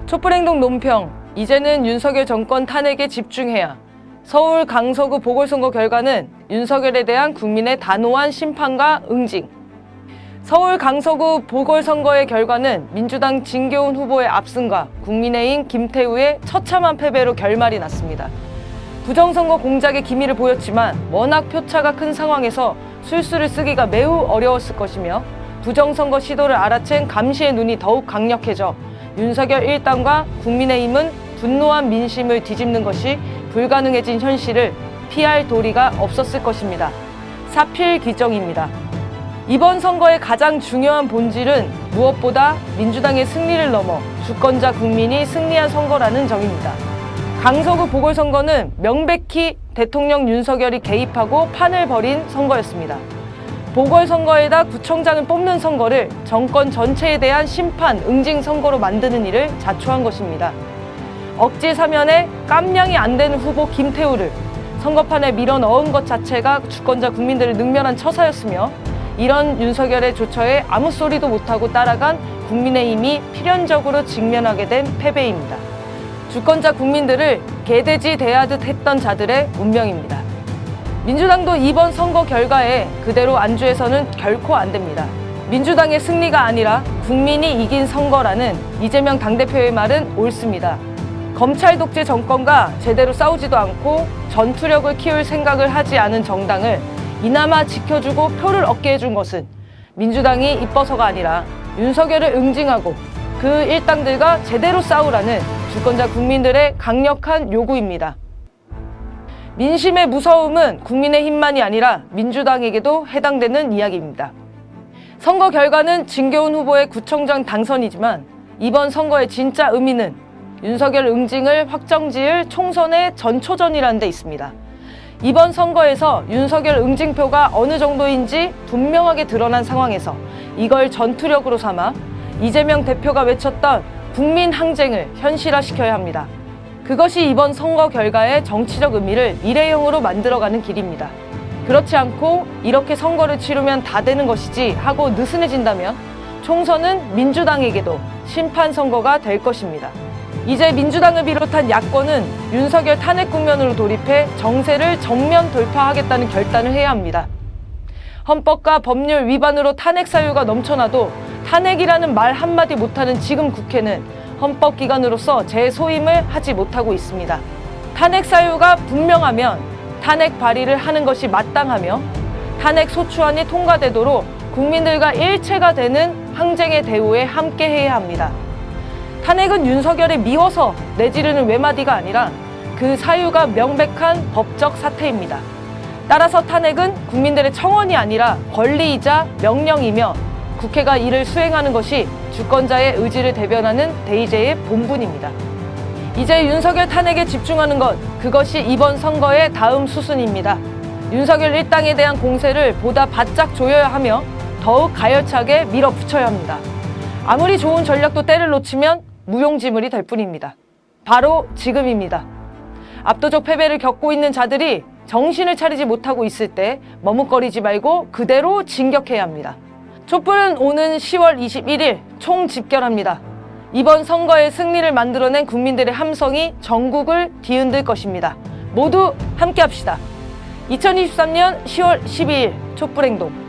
촛불행동 논평, 이제는 윤석열 정권 탄핵에 집중해야. 서울 강서구 보궐선거 결과는 윤석열에 대한 국민의 단호한 심판과 응징. 서울 강서구 보궐선거의 결과는 민주당 진교훈 후보의 압승과 국민의힘 김태우의 처참한 패배로 결말이 났습니다. 부정선거 공작의 기미를 보였지만 워낙 표차가 큰 상황에서 술수를 쓰기가 매우 어려웠을 것이며 부정선거 시도를 알아챈 감시의 눈이 더욱 강력해져 윤석열 일당과 국민의힘은 분노한 민심을 뒤집는 것이 불가능해진 현실을 피할 도리가 없었을 것입니다. 사필귀정입니다. 이번 선거의 가장 중요한 본질은 무엇보다 민주당의 승리를 넘어 주권자 국민이 승리한 선거라는 점입니다. 강서구 보궐선거는 명백히 대통령 윤석열이 개입하고 판을 벌인 선거였습니다. 보궐선거에다 구청장을 뽑는 선거를 정권 전체에 대한 심판, 응징 선거로 만드는 일을 자초한 것입니다. 억지 사면에 깜냥이 안 되는 후보 김태우를 선거판에 밀어 넣은 것 자체가 주권자 국민들을 능멸한 처사였으며 이런 윤석열의 조처에 아무 소리도 못하고 따라간 국민의힘이 필연적으로 직면하게 된 패배입니다. 주권자 국민들을 개돼지 대하듯 했던 자들의 운명입니다. 민주당도 이번 선거 결과에 그대로 안주해서는 결코 안 됩니다. 민주당의 승리가 아니라 국민이 이긴 선거라는 이재명 당대표의 말은 옳습니다. 검찰 독재 정권과 제대로 싸우지도 않고 전투력을 키울 생각을 하지 않은 정당을 이나마 지켜주고 표를 얻게 해준 것은 민주당이 이뻐서가 아니라 윤석열을 응징하고 그 일당들과 제대로 싸우라는 주권자 국민들의 강력한 요구입니다. 민심의 무서움은 국민의힘만이 아니라 민주당에게도 해당되는 이야기입니다. 선거 결과는 진교훈 후보의 구청장 당선이지만 이번 선거의 진짜 의미는 윤석열 응징을 확정지을 총선의 전초전이라는 데 있습니다. 이번 선거에서 윤석열 응징표가 어느 정도인지 분명하게 드러난 상황에서 이걸 전투력으로 삼아 이재명 대표가 외쳤던 국민 항쟁을 현실화시켜야 합니다. 그것이 이번 선거 결과의 정치적 의미를 일회용으로 만들어가는 길입니다. 그렇지 않고 이렇게 선거를 치르면 다 되는 것이지 하고 느슨해진다면 총선은 민주당에게도 심판 선거가 될 것입니다. 이제 민주당을 비롯한 야권은 윤석열 탄핵 국면으로 돌입해 정세를 정면 돌파하겠다는 결단을 해야 합니다. 헌법과 법률 위반으로 탄핵 사유가 넘쳐나도 탄핵이라는 말 한마디 못하는 지금 국회는 헌법기관으로서 재소임을 하지 못하고 있습니다. 탄핵 사유가 분명하면 탄핵 발의를 하는 것이 마땅하며 탄핵 소추안이 통과되도록 국민들과 일체가 되는 항쟁의 대우에 함께해야 합니다. 탄핵은 윤석열이 미워서 내지르는 외마디가 아니라 그 사유가 명백한 법적 사태입니다. 따라서 탄핵은 국민들의 청원이 아니라 권리이자 명령이며 국회가 이를 수행하는 것이 주권자의 의지를 대변하는 대의제의 본분입니다. 이제 윤석열 탄핵에 집중하는 것, 그것이 이번 선거의 다음 수순입니다. 윤석열 일당에 대한 공세를 보다 바짝 조여야 하며 더욱 가열차게 밀어붙여야 합니다. 아무리 좋은 전략도 때를 놓치면 무용지물이 될 뿐입니다. 바로 지금입니다. 압도적 패배를 겪고 있는 자들이 정신을 차리지 못하고 있을 때 머뭇거리지 말고 그대로 진격해야 합니다. 촛불은 오는 10월 21일 총집결합니다. 이번 선거의 승리를 만들어낸 국민들의 함성이 전국을 뒤흔들 것입니다. 모두 함께합시다. 2023년 10월 12일 촛불행동.